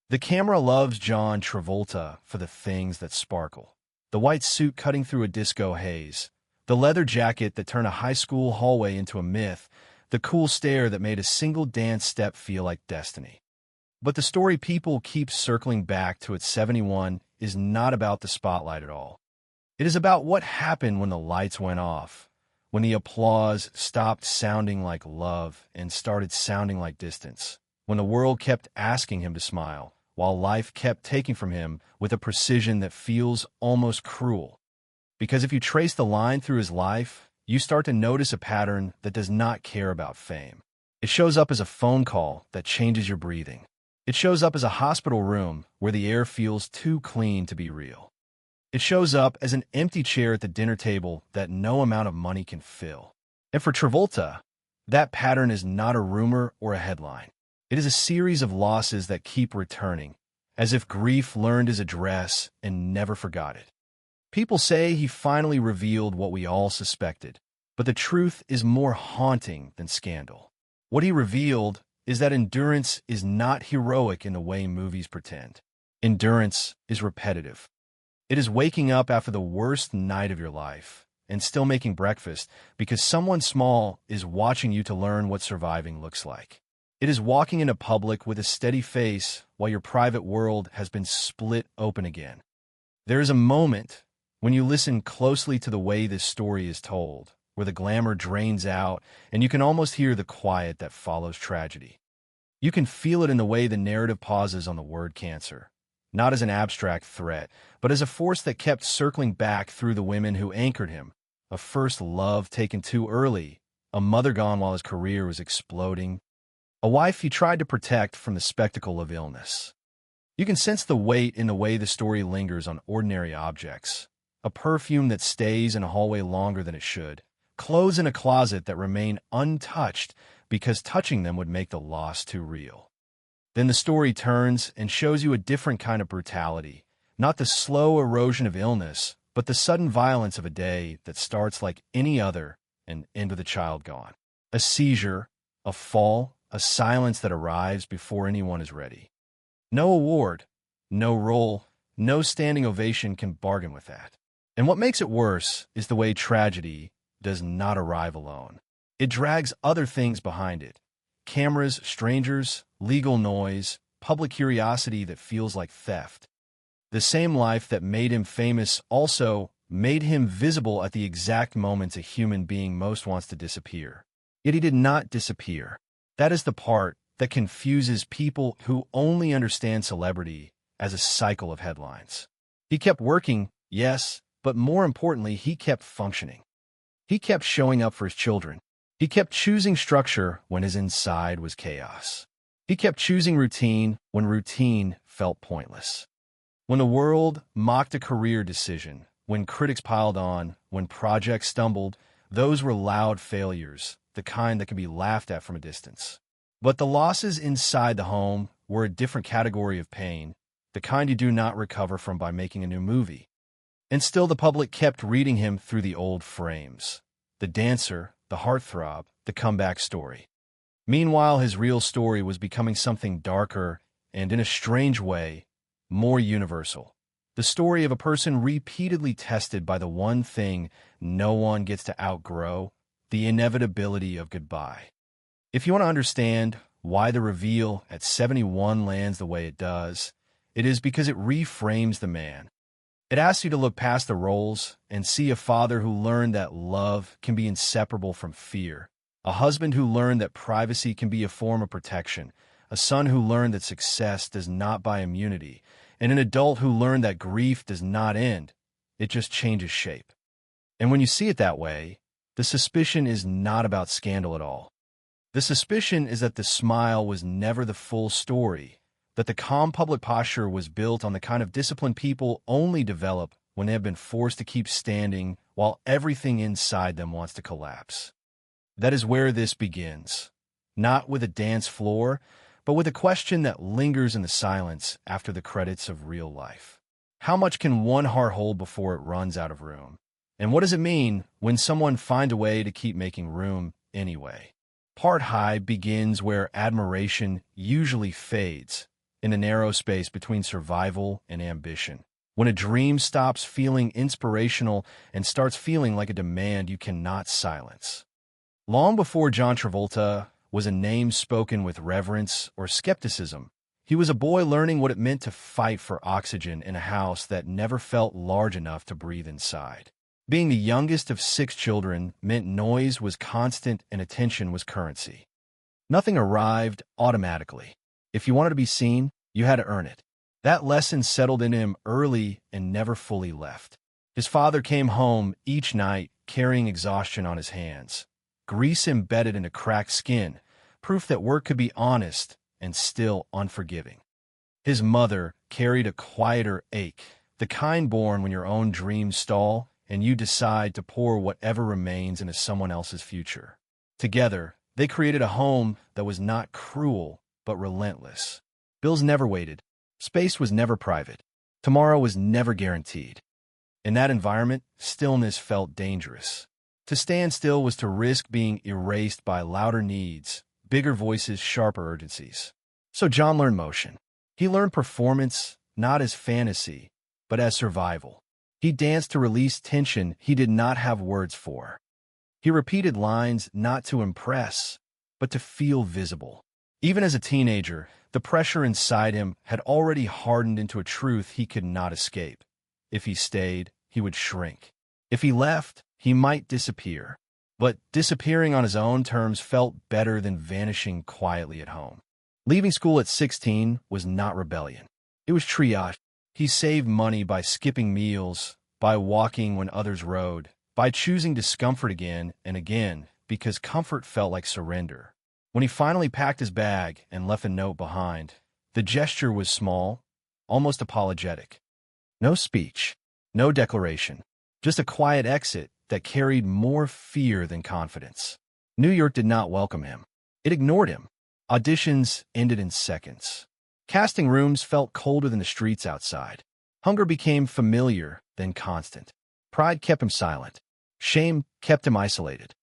The camera loves John Travolta for the things that sparkle. The white suit cutting through a disco haze, the leather jacket that turned a high school hallway into a myth, the cool stare that made a single dance step feel like destiny. But the story people keep circling back to at 71 is not about the spotlight at all. It is about what happened when the lights went off, when the applause stopped sounding like love and started sounding like distance, when the world kept asking him to smile, while life kept taking from him with a precision that feels almost cruel. Because if you trace the line through his life, you start to notice a pattern that does not care about fame. It shows up as a phone call that changes your breathing. It shows up as a hospital room where the air feels too clean to be real. It shows up as an empty chair at the dinner table that no amount of money can fill. And for Travolta, that pattern is not a rumor or a headline. It is a series of losses that keep returning, as if grief learned his address and never forgot it. People say he finally revealed what we all suspected, but the truth is more haunting than scandal. What he revealed is that endurance is not heroic in the way movies pretend. Endurance is repetitive. It is waking up after the worst night of your life and still making breakfast because someone small is watching you to learn what surviving looks like. It is walking into public with a steady face while your private world has been split open again. There is a moment when you listen closely to the way this story is told, where the glamour drains out and you can almost hear the quiet that follows tragedy. You can feel it in the way the narrative pauses on the word cancer, not as an abstract threat, but as a force that kept circling back through the women who anchored him. A first love taken too early, a mother gone while his career was exploding, a wife he tried to protect from the spectacle of illness. You can sense the weight in the way the story lingers on ordinary objects. A perfume that stays in a hallway longer than it should. Clothes in a closet that remain untouched because touching them would make the loss too real. Then the story turns and shows you a different kind of brutality. Not the slow erosion of illness, but the sudden violence of a day that starts like any other and ends with a child gone. A seizure, a fall, a silence that arrives before anyone is ready. No award, no role, no standing ovation can bargain with that. And what makes it worse is the way tragedy does not arrive alone. It drags other things behind it. Cameras, strangers, legal noise, public curiosity that feels like theft. The same life that made him famous also made him visible at the exact moments a human being most wants to disappear. Yet he did not disappear. That is the part that confuses people who only understand celebrity as a cycle of headlines. He kept working, yes, but more importantly, he kept functioning. He kept showing up for his children. He kept choosing structure when his inside was chaos. He kept choosing routine when routine felt pointless. When the world mocked a career decision, when critics piled on, when projects stumbled, those were loud failures, the kind that could be laughed at from a distance. But the losses inside the home were a different category of pain, the kind you do not recover from by making a new movie. And still the public kept reading him through the old frames. The dancer, the heartthrob, the comeback story. Meanwhile, his real story was becoming something darker and, in a strange way, more universal. The story of a person repeatedly tested by the one thing no one gets to outgrow, the inevitability of goodbye. If you want to understand why the reveal at 71 lands the way it does, it is because it reframes the man. It asks you to look past the roles and see a father who learned that love can be inseparable from fear, a husband who learned that privacy can be a form of protection, a son who learned that success does not buy immunity, and an adult who learned that grief does not end, it just changes shape. And when you see it that way, the suspicion is not about scandal at all. The suspicion is that the smile was never the full story, that the calm public posture was built on the kind of discipline people only develop when they have been forced to keep standing while everything inside them wants to collapse. That is where this begins, not with a dance floor, but with a question that lingers in the silence after the credits of real life. How much can one heart hold before it runs out of room? And what does it mean when someone finds a way to keep making room anyway? Part high begins where admiration usually fades, in the narrow space between survival and ambition. When a dream stops feeling inspirational and starts feeling like a demand you cannot silence. Long before John Travolta was a name spoken with reverence or skepticism, he was a boy learning what it meant to fight for oxygen in a house that never felt large enough to breathe inside. Being the youngest of 6 children meant noise was constant and attention was currency. Nothing arrived automatically. If you wanted to be seen, you had to earn it. That lesson settled into him early and never fully left. His father came home each night carrying exhaustion on his hands, grease embedded into cracked skin, proof that work could be honest and still unforgiving. His mother carried a quieter ache, the kind born when your own dreams stall and you decide to pour whatever remains into someone else's future. Together, they created a home that was not cruel, but relentless. Bills never waited. Space was never private. Tomorrow was never guaranteed. In that environment, stillness felt dangerous. To stand still was to risk being erased by louder needs, bigger voices, sharper urgencies. So John learned motion. He learned performance, not as fantasy, but as survival. He danced to release tension he did not have words for. He repeated lines not to impress, but to feel visible. Even as a teenager, the pressure inside him had already hardened into a truth he could not escape. If he stayed, he would shrink. If he left, he might disappear. But disappearing on his own terms felt better than vanishing quietly at home. Leaving school at 16 was not rebellion. It was triage. He saved money by skipping meals, by walking when others rode, by choosing discomfort again and again because comfort felt like surrender. When he finally packed his bag and left a note behind, the gesture was small, almost apologetic. No speech, no declaration, just a quiet exit that carried more fear than confidence. New York did not welcome him. It ignored him. Auditions ended in seconds. Casting rooms felt colder than the streets outside. Hunger became familiar, then constant. Pride kept him silent. Shame kept him isolated.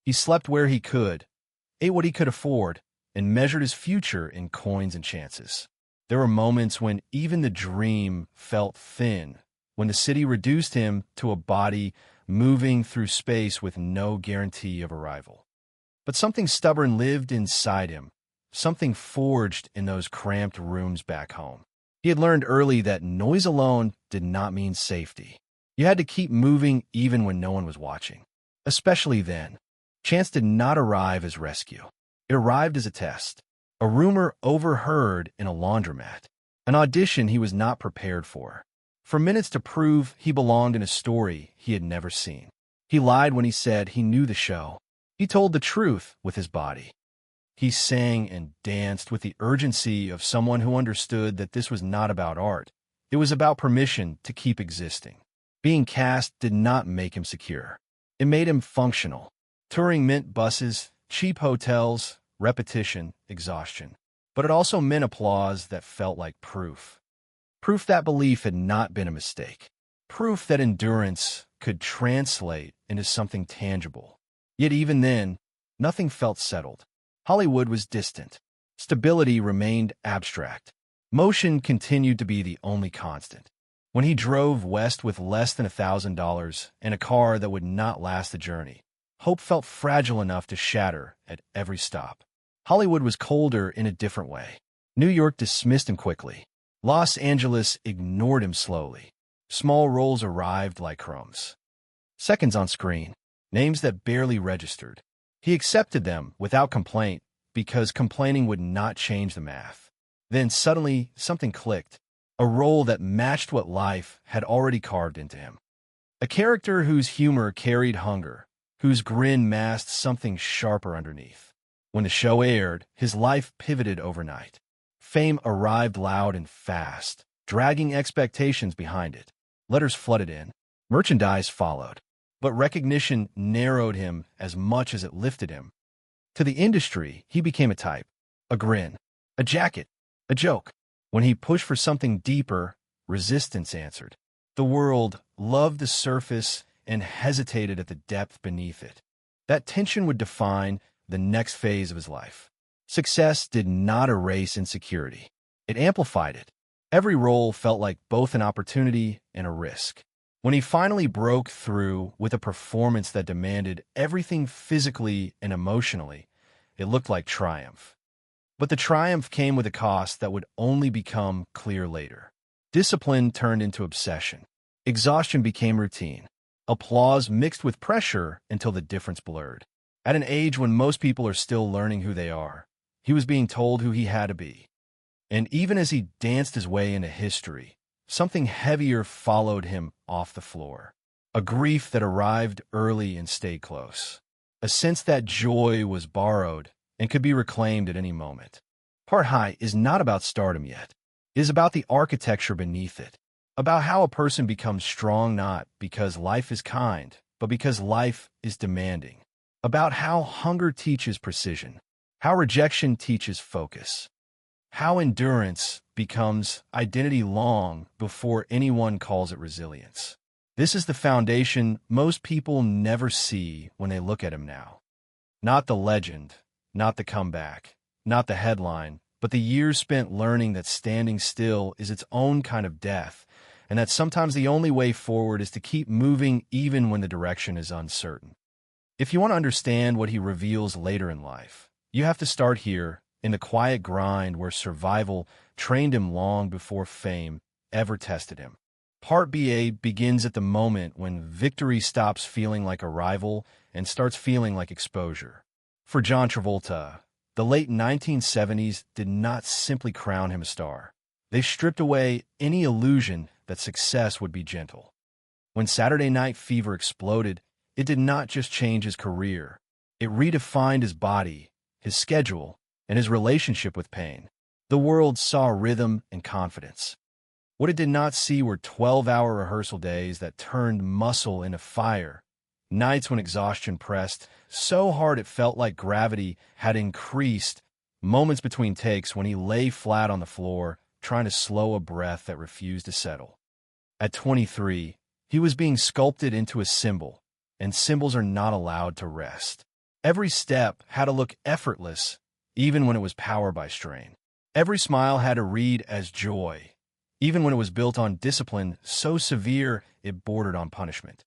He slept where he could, ate what he could afford, and measured his future in coins and chances. There were moments when even the dream felt thin, when the city reduced him to a body moving through space with no guarantee of arrival. But something stubborn lived inside him, something forged in those cramped rooms back home. He had learned early that noise alone did not mean safety. You had to keep moving even when no one was watching. Especially then. Chance did not arrive as rescue. It arrived as a test. A rumor overheard in a laundromat. An audition he was not prepared for. For minutes to prove he belonged in a story he had never seen. He lied when he said he knew the show. He told the truth with his body. He sang and danced with the urgency of someone who understood that this was not about art. It was about permission to keep existing. Being cast did not make him secure. It made him functional. Touring meant buses, cheap hotels, repetition, exhaustion. But it also meant applause that felt like proof. Proof that belief had not been a mistake. Proof that endurance could translate into something tangible. Yet even then, nothing felt settled. Hollywood was distant. Stability remained abstract. Motion continued to be the only constant. When he drove west with less than $1,000 and a car that would not last the journey, hope felt fragile enough to shatter at every stop. Hollywood was colder in a different way. New York dismissed him quickly. Los Angeles ignored him slowly. Small roles arrived like crumbs. Seconds on screen, names that barely registered. He accepted them without complaint because complaining would not change the math. Then suddenly, something clicked. A role that matched what life had already carved into him. A character whose humor carried hunger, whose grin masked something sharper underneath. When the show aired, his life pivoted overnight. Fame arrived loud and fast, dragging expectations behind it. Letters flooded in. Merchandise followed. But recognition narrowed him as much as it lifted him. To the industry, he became a type. A grin. A jacket. A joke. When he pushed for something deeper, resistance answered. The world loved the surface and hesitated at the depth beneath it. That tension would define the next phase of his life. Success did not erase insecurity. It amplified it. Every role felt like both an opportunity and a risk. When he finally broke through with a performance that demanded everything physically and emotionally, it looked like triumph. But the triumph came with a cost that would only become clear later. Discipline turned into obsession. Exhaustion became routine. Applause mixed with pressure until the difference blurred. At an age when most people are still learning who they are, he was being told who he had to be. And even as he danced his way into history, something heavier followed him off the floor. A grief that arrived early and stayed close. A sense that joy was borrowed and could be reclaimed at any moment. Part High is not about stardom yet. It is about the architecture beneath it. About how a person becomes strong not because life is kind, but because life is demanding. About how hunger teaches precision. How rejection teaches focus. How endurance becomes identity long before anyone calls it resilience. This is the foundation most people never see when they look at him now. Not the legend, not the comeback, not the headline, but the years spent learning that standing still is its own kind of death, and that sometimes the only way forward is to keep moving even when the direction is uncertain. If you want to understand what he reveals later in life, you have to start here, in the quiet grind where survival trained him long before fame ever tested him. Part BA begins at the moment when victory stops feeling like a rival and starts feeling like exposure. For John Travolta, the late 1970s did not simply crown him a star. They stripped away any illusion that success would be gentle. When Saturday Night Fever exploded, it did not just change his career. It redefined his body, his schedule, and his relationship with pain. The world saw rhythm and confidence. What it did not see were 12-hour rehearsal days that turned muscle into fire, nights when exhaustion pressed so hard it felt like gravity had increased, moments between takes when he lay flat on the floor trying to slow a breath that refused to settle. At 23, he was being sculpted into a symbol, and symbols are not allowed to rest. Every step had to look effortless, even when it was powered by strain. Every smile had to read as joy, even when it was built on discipline so severe it bordered on punishment.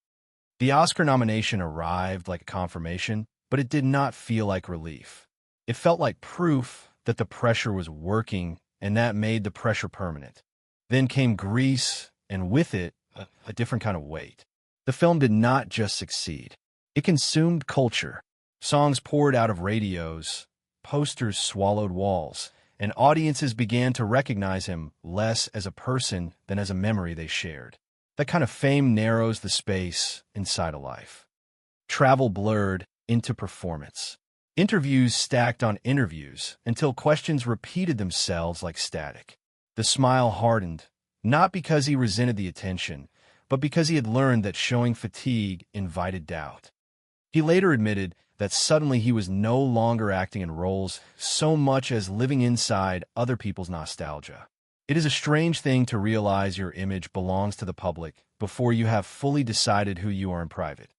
The Oscar nomination arrived like a confirmation, but it did not feel like relief. It felt like proof that the pressure was working, and that made the pressure permanent. Then came Grease, and with it, a different kind of weight. The film did not just succeed. It consumed culture. Songs poured out of radios, posters swallowed walls, and audiences began to recognize him less as a person than as a memory they shared. That kind of fame narrows the space inside a life. Travel blurred into performance. Interviews stacked on interviews until questions repeated themselves like static. The smile hardened, not because he resented the attention, but because he had learned that showing fatigue invited doubt. He later admitted that suddenly he was no longer acting in roles so much as living inside other people's nostalgia. It is a strange thing to realize your image belongs to the public before you have fully decided who you are in private.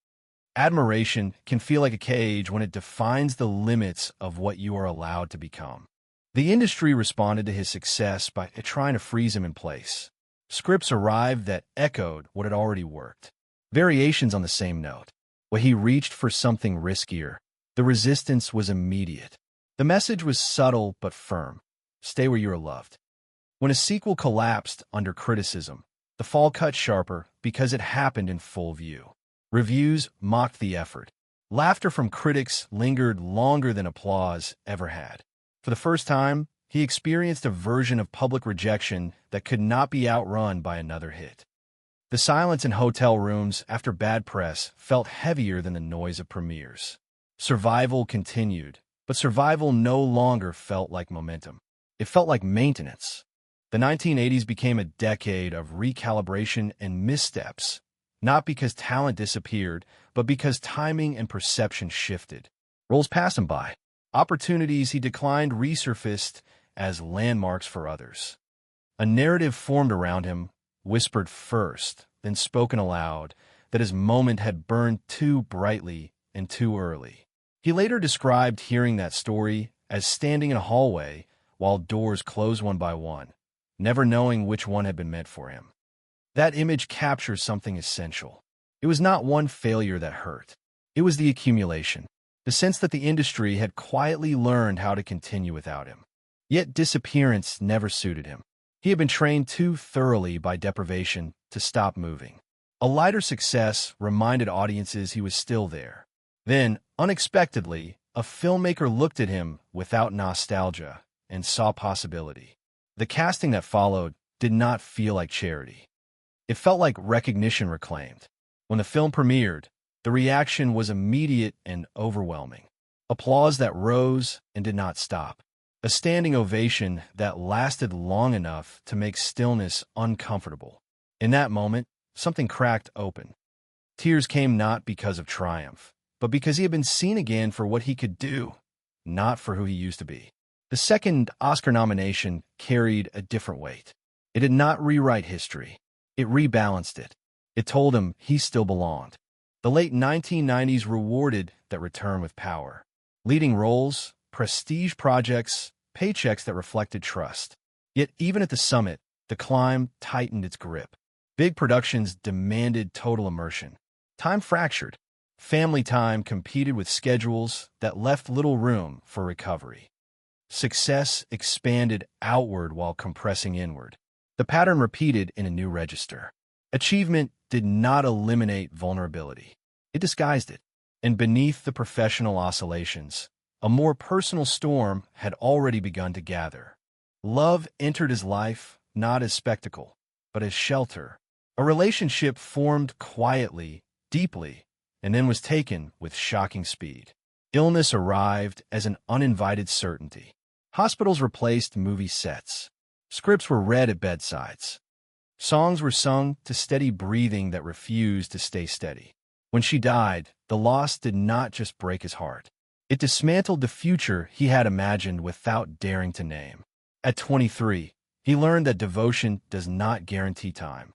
Admiration can feel like a cage when it defines the limits of what you are allowed to become. The industry responded to his success by trying to freeze him in place. Scripts arrived that echoed what had already worked. Variations on the same note. When he reached for something riskier, the resistance was immediate. The message was subtle but firm. Stay where you are loved. When a sequel collapsed under criticism, the fall cut sharper because it happened in full view. Reviews mocked the effort. Laughter from critics lingered longer than applause ever had. For the first time, he experienced a version of public rejection that could not be outrun by another hit. The silence in hotel rooms after bad press felt heavier than the noise of premieres. Survival continued, but survival no longer felt like momentum. It felt like maintenance. The 1980s became a decade of recalibration and missteps, not because talent disappeared, but because timing and perception shifted. Roles passed him by. Opportunities he declined resurfaced as landmarks for others. A narrative formed around him, whispered first, then spoken aloud, that his moment had burned too brightly and too early. He later described hearing that story as standing in a hallway, while doors close one by one, never knowing which one had been meant for him. That image captures something essential. It was not one failure that hurt. It was the accumulation, the sense that the industry had quietly learned how to continue without him. Yet disappearance never suited him. He had been trained too thoroughly by deprivation to stop moving. A lighter success reminded audiences he was still there. Then, unexpectedly, a filmmaker looked at him without nostalgia and saw possibility. The casting that followed did not feel like charity. It felt like recognition reclaimed. When the film premiered, the reaction was immediate and overwhelming. Applause that rose and did not stop. A standing ovation that lasted long enough to make stillness uncomfortable. In that moment, something cracked open. Tears came not because of triumph, but because he had been seen again for what he could do, not for who he used to be. The second Oscar nomination carried a different weight. It did not rewrite history. It rebalanced it. It told him he still belonged. The late 1990s rewarded that return with power. Leading roles, prestige projects, paychecks that reflected trust. Yet even at the summit, the climb tightened its grip. Big productions demanded total immersion. Time fractured. Family time competed with schedules that left little room for recovery. Success expanded outward while compressing inward. The pattern repeated in a new register. Achievement did not eliminate vulnerability. It disguised it. And beneath the professional oscillations, a more personal storm had already begun to gather. Love entered his life not as spectacle, but as shelter. A relationship formed quietly, deeply, and then was taken with shocking speed. Illness arrived as an uninvited certainty. Hospitals replaced movie sets. Scripts were read at bedsides. Songs were sung to steady breathing that refused to stay steady. When she died, the loss did not just break his heart. It dismantled the future he had imagined without daring to name. At 23, he learned that devotion does not guarantee time.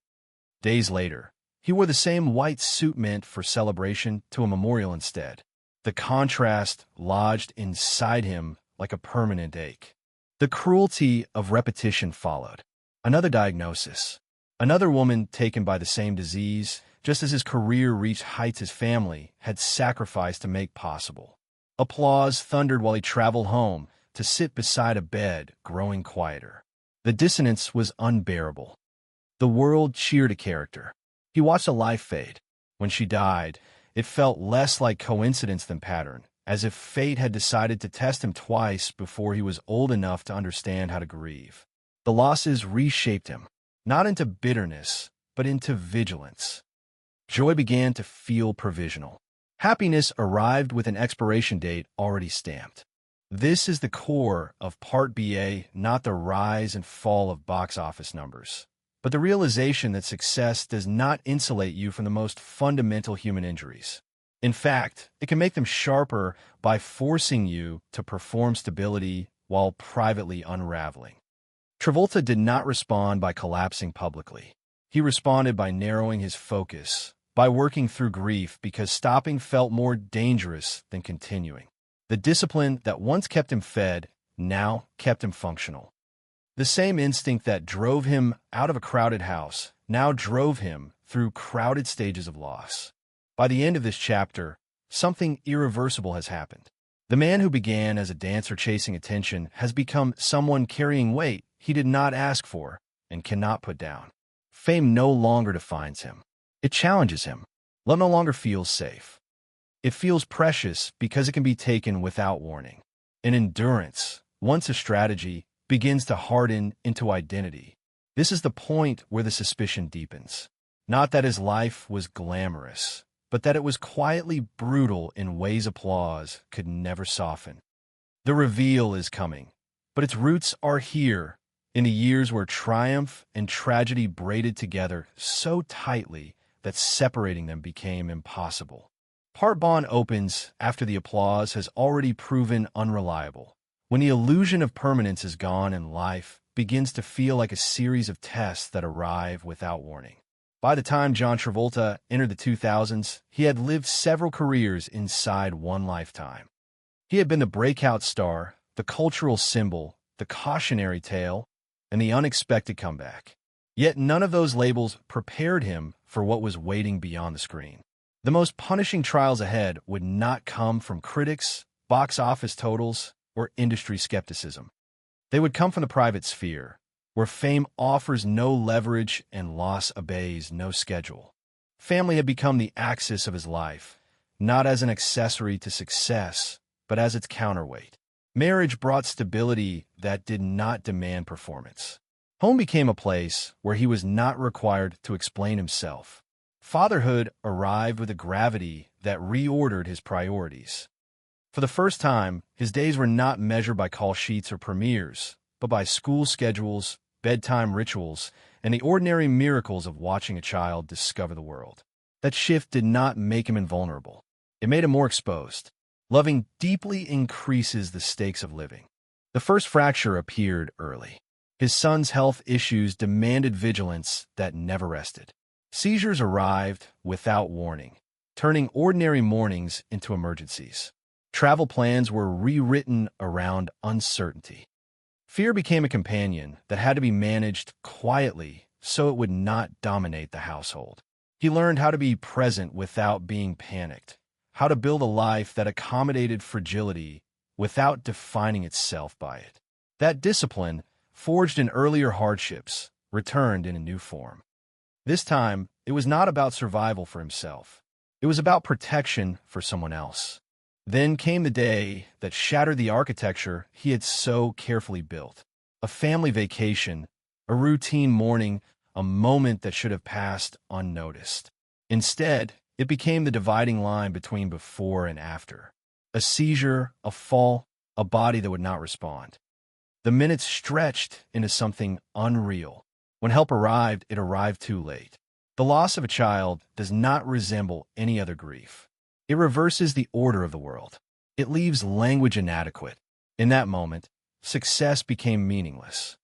Days later, he wore the same white suit meant for celebration to a memorial instead. The contrast lodged inside him like a permanent ache. The cruelty of repetition followed. Another diagnosis. Another woman taken by the same disease, just as his career reached heights his family had sacrificed to make possible. Applause thundered while he traveled home to sit beside a bed growing quieter. The dissonance was unbearable. The world cheered a character. He watched a life fade. When she died, it felt less like coincidence than pattern, as if fate had decided to test him twice before he was old enough to understand how to grieve. The losses reshaped him, not into bitterness, but into vigilance. Joy began to feel provisional. Happiness arrived with an expiration date already stamped. This is the core of Part BA, not the rise and fall of box office numbers, but the realization that success does not insulate you from the most fundamental human injuries. In fact, it can make them sharper by forcing you to perform stability while privately unraveling. Travolta did not respond by collapsing publicly. He responded by narrowing his focus, by working through grief because stopping felt more dangerous than continuing. The discipline that once kept him fed now kept him functional. The same instinct that drove him out of a crowded house now drove him through crowded stages of loss. By the end of this chapter, something irreversible has happened. The man who began as a dancer chasing attention has become someone carrying weight he did not ask for and cannot put down. Fame no longer defines him. It challenges him. Love no longer feels safe. It feels precious because it can be taken without warning. And endurance, once a strategy, begins to harden into identity. This is the point where the suspicion deepens. Not that his life was glamorous, but that it was quietly brutal in ways applause could never soften. The reveal is coming, but its roots are here, in the years where triumph and tragedy braided together so tightly that separating them became impossible. Part Bond opens after the applause has already proven unreliable. When the illusion of permanence is gone and life begins to feel like a series of tests that arrive without warning. By the time John Travolta entered the 2000s, he had lived several careers inside one lifetime. He had been the breakout star, the cultural symbol, the cautionary tale, and the unexpected comeback. Yet none of those labels prepared him for what was waiting beyond the screen. The most punishing trials ahead would not come from critics, box office totals, or industry skepticism. They would come from the private sphere, where fame offers no leverage and loss obeys no schedule. Family had become the axis of his life, not as an accessory to success, but as its counterweight. Marriage brought stability that did not demand performance. Home became a place where he was not required to explain himself. Fatherhood arrived with a gravity that reordered his priorities. For the first time, his days were not measured by call sheets or premieres, but by school schedules, bedtime rituals, and the ordinary miracles of watching a child discover the world. That shift did not make him invulnerable. It made him more exposed. Loving deeply increases the stakes of living. The first fracture appeared early. His son's health issues demanded vigilance that never rested. Seizures arrived without warning, turning ordinary mornings into emergencies. Travel plans were rewritten around uncertainty. Fear became a companion that had to be managed quietly so it would not dominate the household. He learned how to be present without being panicked, how to build a life that accommodated fragility without defining itself by it. That discipline, forged in earlier hardships, returned in a new form. This time, it was not about survival for himself. It was about protection for someone else. Then came the day that shattered the architecture he had so carefully built. A family vacation, a routine morning, a moment that should have passed unnoticed. Instead, it became the dividing line between before and after. A seizure, a fall, a body that would not respond. The minutes stretched into something unreal. When help arrived, it arrived too late. The loss of a child does not resemble any other grief. It reverses the order of the world. It leaves language inadequate. In that moment, success became meaningless.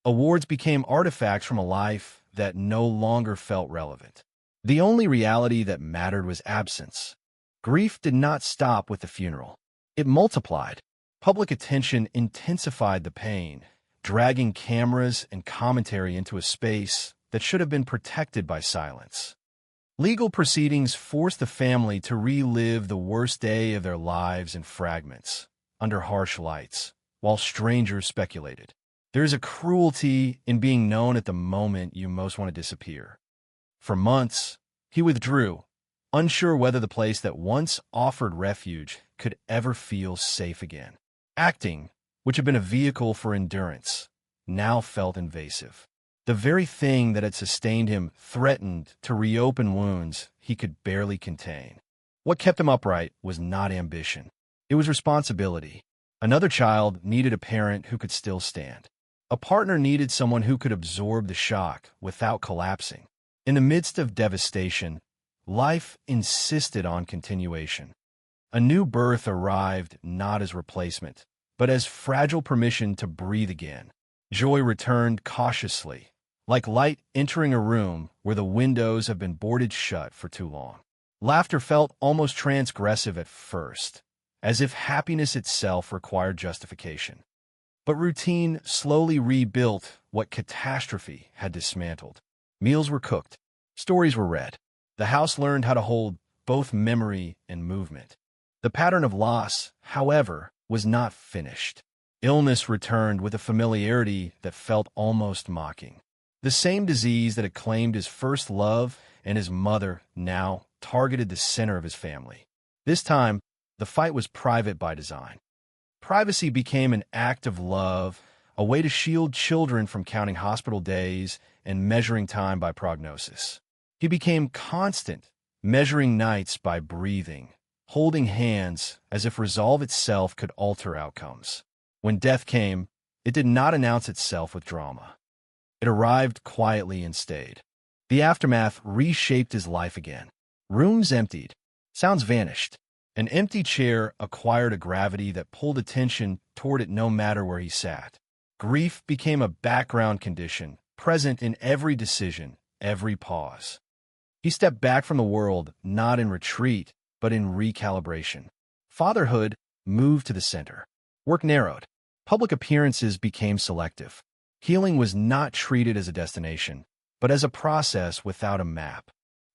Awards became artifacts from a life that no longer felt relevant. The only reality that mattered was absence. Grief did not stop with the funeral. It multiplied. Public attention intensified the pain, dragging cameras and commentary into a space that should have been protected by silence. Legal proceedings forced the family to relive the worst day of their lives in fragments, under harsh lights, while strangers speculated. There is a cruelty in being known at the moment you most want to disappear. For months, he withdrew, unsure whether the place that once offered refuge could ever feel safe again. Acting, which had been a vehicle for endurance, now felt invasive. The very thing that had sustained him threatened to reopen wounds he could barely contain. What kept him upright was not ambition. It was responsibility. Another child needed a parent who could still stand. A partner needed someone who could absorb the shock without collapsing. In the midst of devastation, life insisted on continuation. A new birth arrived not as replacement, but as fragile permission to breathe again. Joy returned cautiously, like light entering a room where the windows have been boarded shut for too long. Laughter felt almost transgressive at first, as if happiness itself required justification. But routine slowly rebuilt what catastrophe had dismantled. Meals were cooked. Stories were read. The house learned how to hold both memory and movement. The pattern of loss, however, was not finished. Illness returned with a familiarity that felt almost mocking. The same disease that had claimed his first love and his mother now targeted the center of his family. This time, the fight was private by design. Privacy became an act of love, a way to shield children from counting hospital days and measuring time by prognosis. He became constant, measuring nights by breathing, holding hands as if resolve itself could alter outcomes. When death came, it did not announce itself with drama. It arrived quietly and stayed. The aftermath reshaped his life again. Rooms emptied. Sounds vanished. An empty chair acquired a gravity that pulled attention toward it no matter where he sat. Grief became a background condition, present in every decision, every pause. He stepped back from the world, not in retreat, but in recalibration. Fatherhood moved to the center. Work narrowed. Public appearances became selective. Healing was not treated as a destination, but as a process without a map.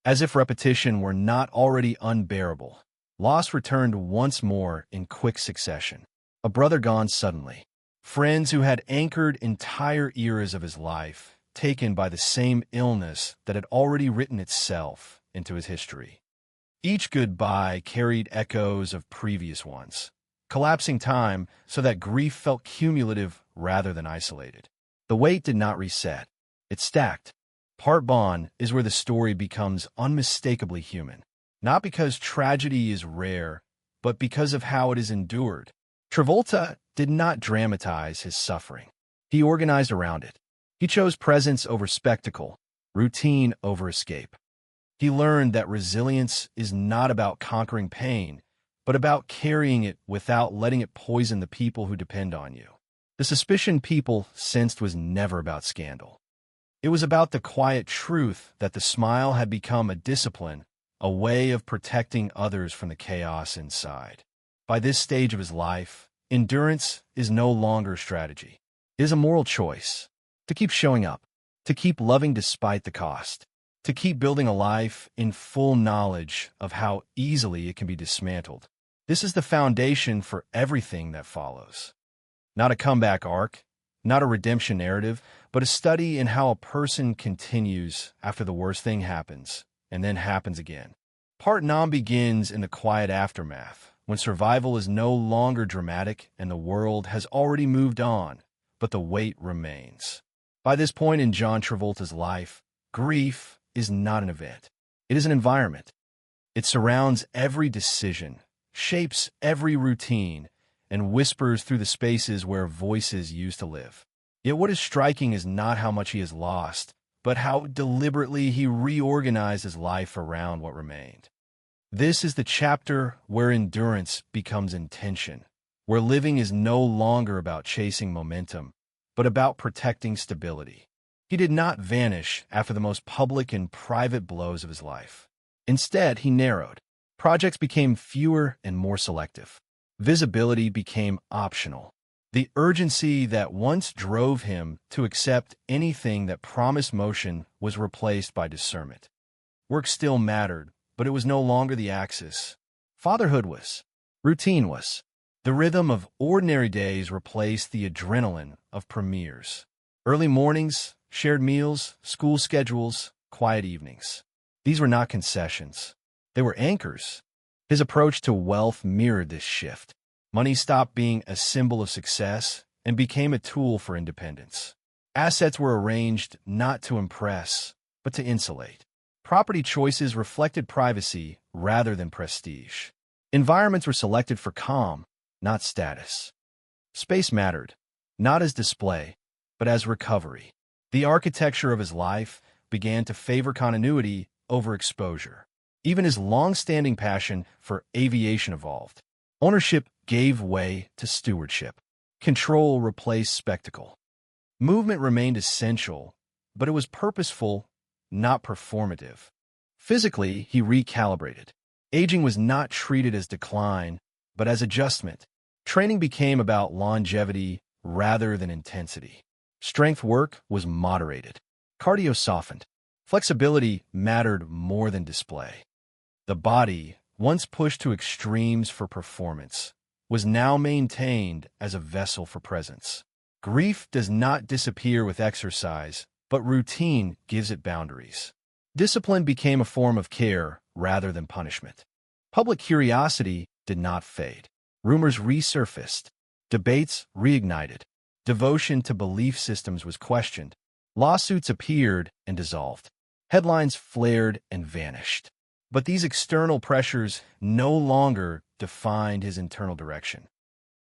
As if repetition were not already unbearable, loss returned once more in quick succession. A brother gone suddenly. Friends who had anchored entire eras of his life, taken by the same illness that had already written itself into his history. Each goodbye carried echoes of previous ones, collapsing time so that grief felt cumulative rather than isolated. The weight did not reset. It stacked. Part Bond is where the story becomes unmistakably human, not because tragedy is rare, but because of how it is endured. Travolta did not dramatize his suffering. He organized around it. He chose presence over spectacle, routine over escape. He learned that resilience is not about conquering pain, but about carrying it without letting it poison the people who depend on you. The suspicion people sensed was never about scandal. It was about the quiet truth that the smile had become a discipline, a way of protecting others from the chaos inside. By this stage of his life, endurance is no longer a strategy. It is a moral choice. To keep showing up, to keep loving despite the cost, to keep building a life in full knowledge of how easily it can be dismantled. This is the foundation for everything that follows. Not a comeback arc, not a redemption narrative, but a study in how a person continues after the worst thing happens, and then happens again. Part 9 begins in the quiet aftermath, when survival is no longer dramatic and the world has already moved on, but the weight remains. By this point in John Travolta's life, grief is not an event. It is an environment. It surrounds every decision, shapes every routine, and whispers through the spaces where voices used to live. Yet what is striking is not how much he has lost, but how deliberately he reorganized his life around what remained. This is the chapter where endurance becomes intention, where living is no longer about chasing momentum, but about protecting stability. He did not vanish after the most public and private blows of his life. Instead, he narrowed. Projects became fewer and more selective. Visibility became optional. The urgency that once drove him to accept anything that promised motion was replaced by discernment. Work still mattered, but it was no longer the axis. Fatherhood was. Routine was. The rhythm of ordinary days replaced the adrenaline of premieres. Early mornings, shared meals, school schedules, quiet evenings. These were not concessions. They were anchors. His approach to wealth mirrored this shift. Money stopped being a symbol of success and became a tool for independence. Assets were arranged not to impress, but to insulate. Property choices reflected privacy rather than prestige. Environments were selected for calm, not status. Space mattered, not as display, but as recovery. The architecture of his life began to favor continuity over exposure. Even his long-standing passion for aviation evolved. Ownership gave way to stewardship. Control replaced spectacle. Movement remained essential, but it was purposeful, not performative. Physically, he recalibrated. Aging was not treated as decline, but as adjustment. Training became about longevity rather than intensity. Strength work was moderated. Cardio softened. Flexibility mattered more than display. The body, once pushed to extremes for performance, was now maintained as a vessel for presence. Grief does not disappear with exercise, but routine gives it boundaries. Discipline became a form of care rather than punishment. Public curiosity did not fade. Rumors resurfaced. Debates reignited. Devotion to belief systems was questioned. Lawsuits appeared and dissolved. Headlines flared and vanished. But these external pressures no longer defined his internal direction.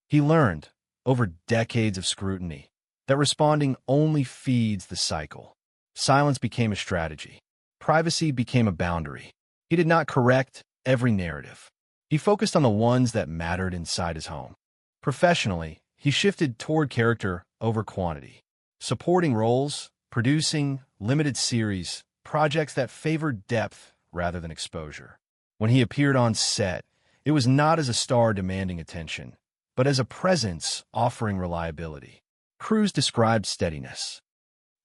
He learned, over decades of scrutiny, that responding only feeds the cycle. Silence became a strategy. Privacy became a boundary. He did not correct every narrative. He focused on the ones that mattered inside his home. Professionally, he shifted toward character over quantity. Supporting roles, producing limited series, projects that favored depth rather than exposure. When he appeared on set, it was not as a star demanding attention, but as a presence offering reliability. Crews described steadiness.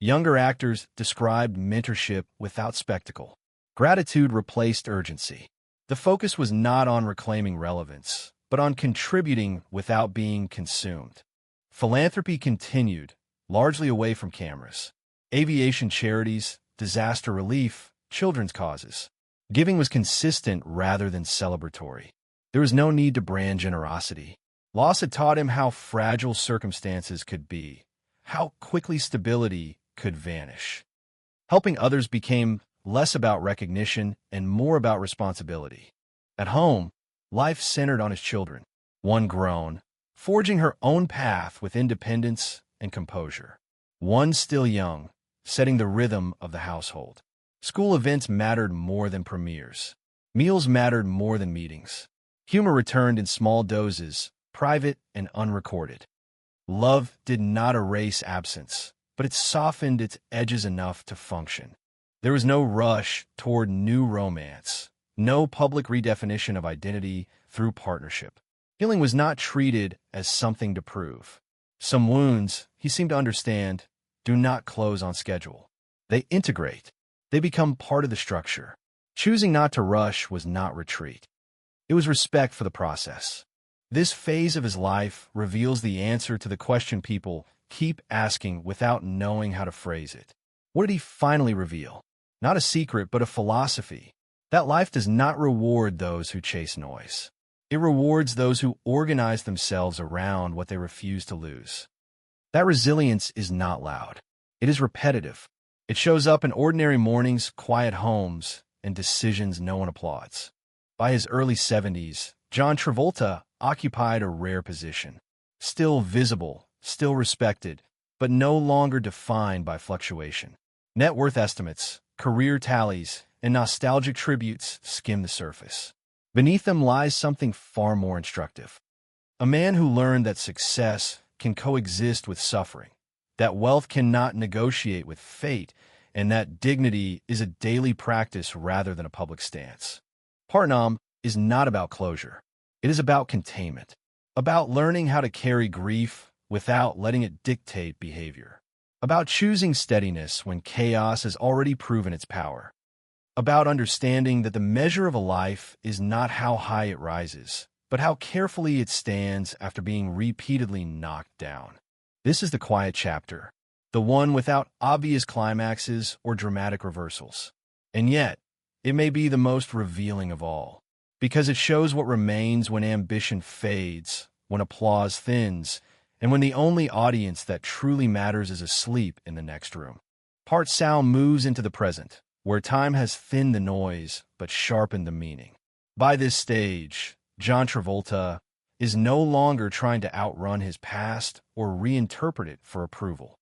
Younger actors described mentorship without spectacle. Gratitude replaced urgency. The focus was not on reclaiming relevance, but on contributing without being consumed. Philanthropy continued, largely away from cameras. Aviation charities, disaster relief, children's causes. Giving was consistent rather than celebratory. There was no need to brand generosity. Loss had taught him how fragile circumstances could be, how quickly stability could vanish. Helping others became less about recognition and more about responsibility. At home, life centered on his children, one grown, forging her own path with independence and composure. One still young, setting the rhythm of the household. School events mattered more than premieres. Meals mattered more than meetings. Humor returned in small doses, private and unrecorded. Love did not erase absence, but it softened its edges enough to function. There was no rush toward new romance, no public redefinition of identity through partnership. Healing was not treated as something to prove. Some wounds, he seemed to understand, do not close on schedule. They integrate. They become part of the structure. Choosing not to rush was not retreat. It was respect for the process. This phase of his life reveals the answer to the question people keep asking without knowing how to phrase it. What did he finally reveal? Not a secret, but a philosophy. That life does not reward those who chase noise. It rewards those who organize themselves around what they refuse to lose. That resilience is not loud. It is repetitive. It shows up in ordinary mornings, quiet homes, and decisions no one applauds. By his early 70s, John Travolta occupied a rare position. Still visible, still respected, but no longer defined by fluctuation. Net worth estimates, career tallies, and nostalgic tributes skim the surface. Beneath them lies something far more instructive. A man who learned that success can coexist with suffering, that wealth cannot negotiate with fate, and that dignity is a daily practice rather than a public stance. Partnam is not about closure. It is about containment, about learning how to carry grief without letting it dictate behavior, about choosing steadiness when chaos has already proven its power, about understanding that the measure of a life is not how high it rises, but how carefully it stands after being repeatedly knocked down. This is the quiet chapter, the one without obvious climaxes or dramatic reversals. And yet, it may be the most revealing of all, because it shows what remains when ambition fades, when applause thins, and when the only audience that truly matters is asleep in the next room. Part Sound moves into the present, where time has thinned the noise but sharpened the meaning. By this stage, John Travolta is no longer trying to outrun his past or reinterpret it for approval.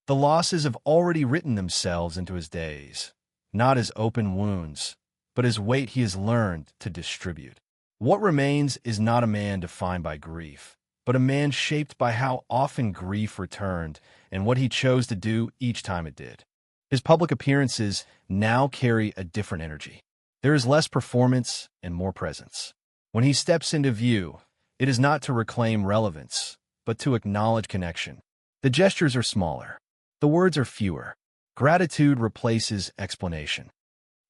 The losses have already written themselves into his days, not as open wounds, but as weight he has learned to distribute. What remains is not a man defined by grief, but a man shaped by how often grief returned and what he chose to do each time it did. His public appearances now carry a different energy. There is less performance and more presence. When he steps into view, it is not to reclaim relevance, but to acknowledge connection. The gestures are smaller. The words are fewer. Gratitude replaces explanation.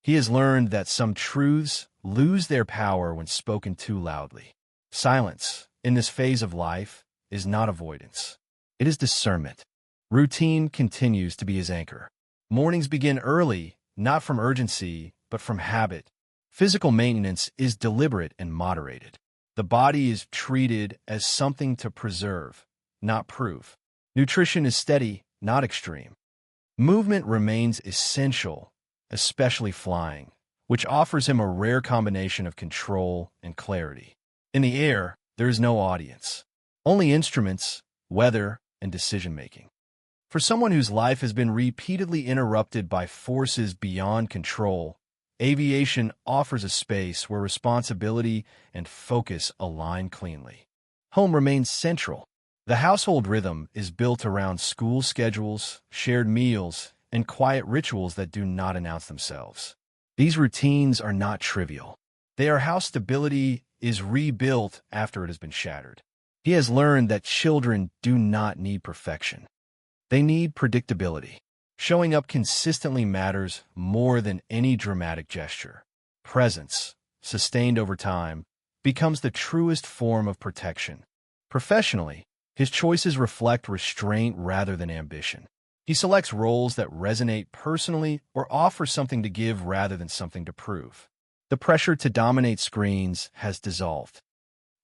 He has learned that some truths lose their power when spoken too loudly. Silence, in this phase of life, is not avoidance. It is discernment. Routine continues to be his anchor. Mornings begin early, not from urgency, but from habit. Physical maintenance is deliberate and moderated. The body is treated as something to preserve, not prove. Nutrition is steady, not extreme. Movement remains essential, especially flying, which offers him a rare combination of control and clarity. In the air, there is no audience, only instruments, weather, and decision-making. For someone whose life has been repeatedly interrupted by forces beyond control, aviation offers a space where responsibility and focus align cleanly. Home remains central. The household rhythm is built around school schedules, shared meals, and quiet rituals that do not announce themselves. These routines are not trivial. They are how stability is rebuilt after it has been shattered. He has learned that children do not need perfection. They need predictability. Showing up consistently matters more than any dramatic gesture. Presence, sustained over time, becomes the truest form of protection. Professionally, his choices reflect restraint rather than ambition. He selects roles that resonate personally or offer something to give rather than something to prove. The pressure to dominate screens has dissolved.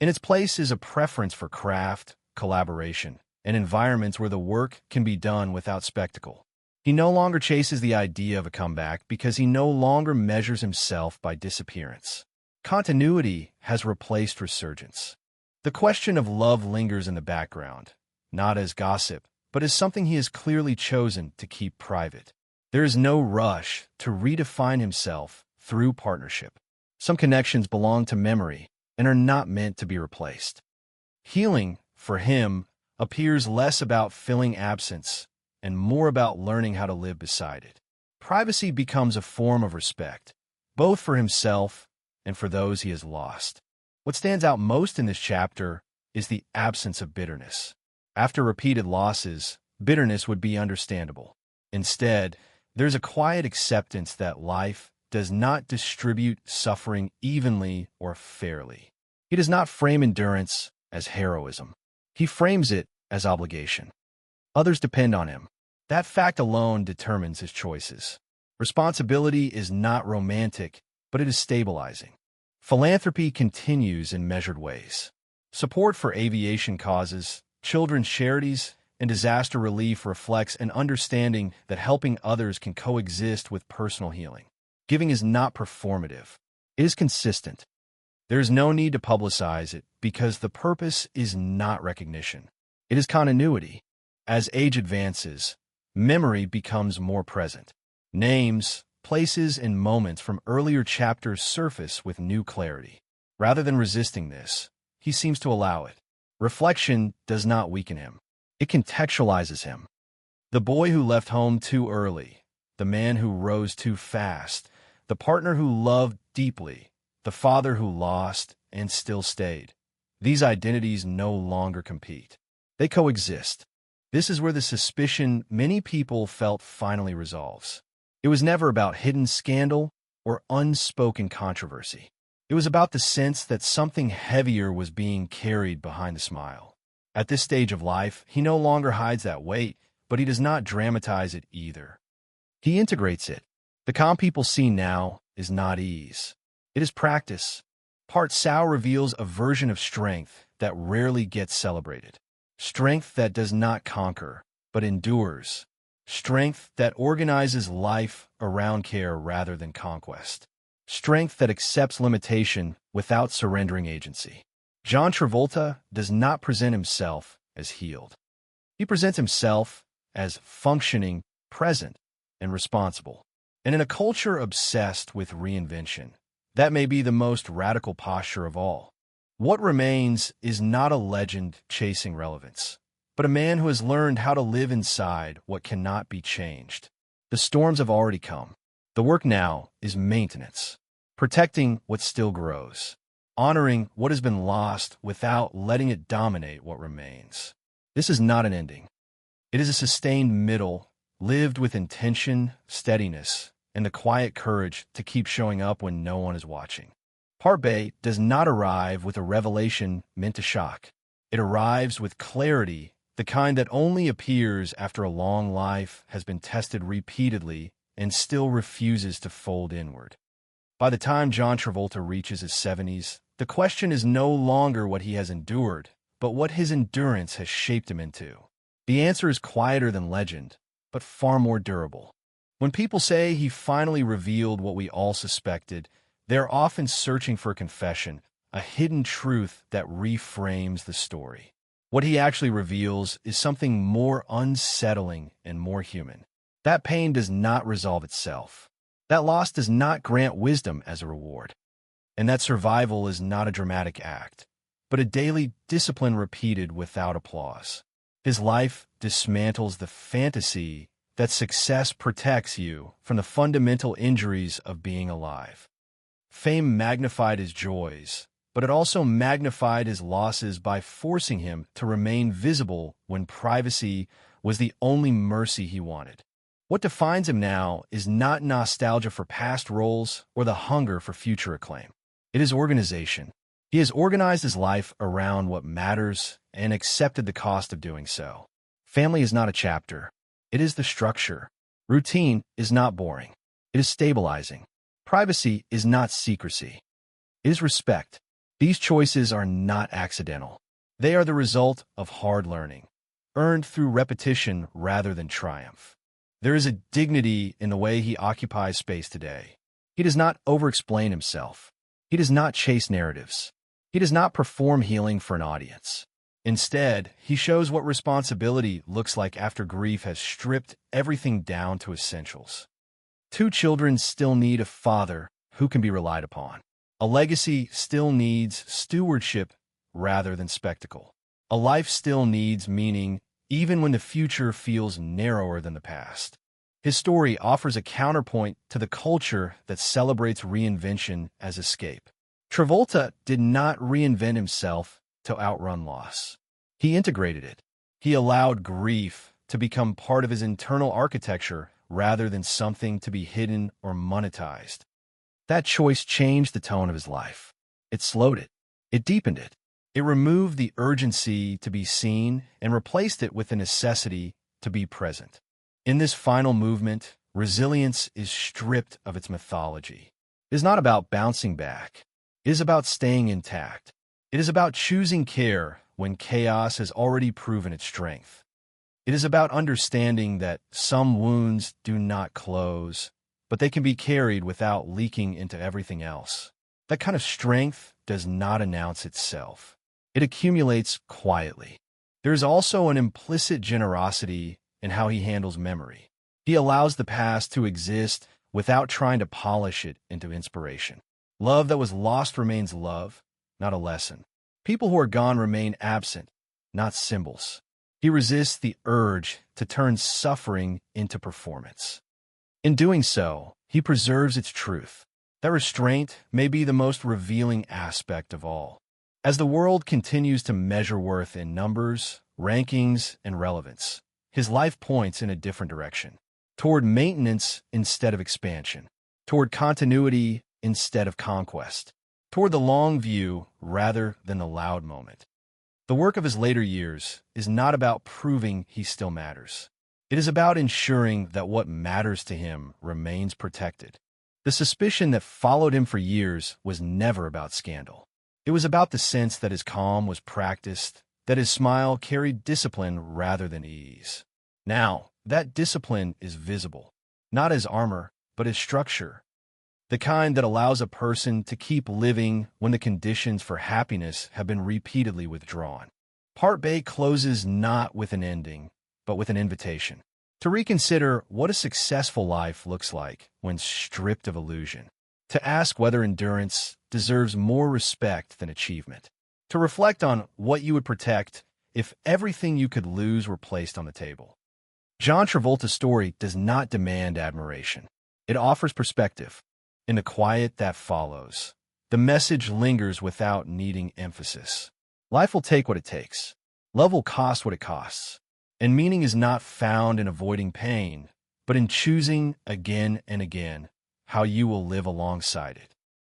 In its place is a preference for craft, collaboration, and environments where the work can be done without spectacle. He no longer chases the idea of a comeback because he no longer measures himself by disappearance. Continuity has replaced resurgence. The question of love lingers in the background, not as gossip, but as something he has clearly chosen to keep private. There is no rush to redefine himself through partnership. Some connections belong to memory and are not meant to be replaced. Healing, for him, appears less about filling absence and more about learning how to live beside it. Privacy becomes a form of respect, both for himself and for those he has lost. What stands out most in this chapter is the absence of bitterness. After repeated losses, bitterness would be understandable. Instead, there's a quiet acceptance that life does not distribute suffering evenly or fairly. He does not frame endurance as heroism. He frames it as obligation. Others depend on him. That fact alone determines his choices. Responsibility is not romantic, but it is stabilizing. Philanthropy continues in measured ways. Support for aviation causes, children's charities, and disaster relief reflects an understanding that helping others can coexist with personal healing. Giving is not performative. It is consistent. There is no need to publicize it because the purpose is not recognition. It is continuity. As age advances, memory becomes more present. Names, places, and moments from earlier chapters surface with new clarity. Rather than resisting this, he seems to allow it. Reflection does not weaken him. It contextualizes him. The boy who left home too early, the man who rose too fast, the partner who loved deeply, the father who lost and still stayed. These identities no longer compete. They coexist. This is where the suspicion many people felt finally resolves. It was never about hidden scandal or unspoken controversy. It was about the sense that something heavier was being carried behind the smile. At this stage of life, he no longer hides that weight, but he does not dramatize it either. He integrates it. The calm people see now is not ease. It is practice. Part Sao reveals a version of strength that rarely gets celebrated. Strength that does not conquer, but endures. Strength that organizes life around care rather than conquest. Strength that accepts limitation without surrendering agency. John Travolta does not present himself as healed. He presents himself as functioning, present, and responsible. And in a culture obsessed with reinvention, that may be the most radical posture of all. What remains is not a legend chasing relevance, but a man who has learned how to live inside what cannot be changed. The storms have already come. The work now is maintenance, protecting what still grows, honoring what has been lost without letting it dominate what remains. This is not an ending. It is a sustained middle, lived with intention, steadiness, and the quiet courage to keep showing up when no one is watching. Part B does not arrive with a revelation meant to shock. It arrives with clarity, the kind that only appears after a long life has been tested repeatedly and still refuses to fold inward. By the time John Travolta reaches his 70s, the question is no longer what he has endured, but what his endurance has shaped him into. The answer is quieter than legend, but far more durable. When people say he finally revealed what we all suspected, they're often searching for a confession, a hidden truth that reframes the story. What he actually reveals is something more unsettling and more human. That pain does not resolve itself. That loss does not grant wisdom as a reward. And that survival is not a dramatic act, but a daily discipline repeated without applause. His life dismantles the fantasy that success protects you from the fundamental injuries of being alive. Fame magnified his joys, but it also magnified his losses by forcing him to remain visible when privacy was the only mercy he wanted. What defines him now is not nostalgia for past roles or the hunger for future acclaim. It is organization. He has organized his life around what matters and accepted the cost of doing so. Family is not a chapter. It is the structure. Routine is not boring. It is stabilizing. Privacy is not secrecy. It is respect. These choices are not accidental. They are the result of hard learning, earned through repetition rather than triumph. There is a dignity in the way he occupies space today. He does not over-explain himself. He does not chase narratives. He does not perform healing for an audience. Instead, he shows what responsibility looks like after grief has stripped everything down to essentials. 2 children still need a father who can be relied upon. A legacy still needs stewardship rather than spectacle. A life still needs meaning even when the future feels narrower than the past. His story offers a counterpoint to the culture that celebrates reinvention as escape. Travolta did not reinvent himself to outrun loss. He integrated it. He allowed grief to become part of his internal architecture rather than something to be hidden or monetized. That choice changed the tone of his life. It slowed it. It deepened it. It removed the urgency to be seen and replaced it with the necessity to be present. In this final movement, resilience is stripped of its mythology. It is not about bouncing back. It is about staying intact. It is about choosing care when chaos has already proven its strength. It is about understanding that some wounds do not close, but they can be carried without leaking into everything else. That kind of strength does not announce itself. It accumulates quietly. There is also an implicit generosity in how he handles memory. He allows the past to exist without trying to polish it into inspiration. Love that was lost remains love, not a lesson. People who are gone remain absent, not symbols. He resists the urge to turn suffering into performance. In doing so, he preserves its truth. That restraint may be the most revealing aspect of all. As the world continues to measure worth in numbers, rankings, and relevance, his life points in a different direction, toward maintenance instead of expansion, toward continuity instead of conquest, toward the long view rather than the loud moment. The work of his later years is not about proving he still matters. It is about ensuring that what matters to him remains protected. The suspicion that followed him for years was never about scandal. It was about the sense that his calm was practiced, that his smile carried discipline rather than ease. Now, that discipline is visible, not as armor, but as structure, the kind that allows a person to keep living when the conditions for happiness have been repeatedly withdrawn. Part B closes not with an ending, but with an invitation to reconsider what a successful life looks like when stripped of illusion, to ask whether endurance deserves more respect than achievement, to reflect on what you would protect if everything you could lose were placed on the table. John Travolta's story does not demand admiration. It offers perspective. In the quiet that follows, the message lingers without needing emphasis. Life will take what it takes. Love will cost what it costs. And meaning is not found in avoiding pain, but in choosing again and again how you will live alongside it.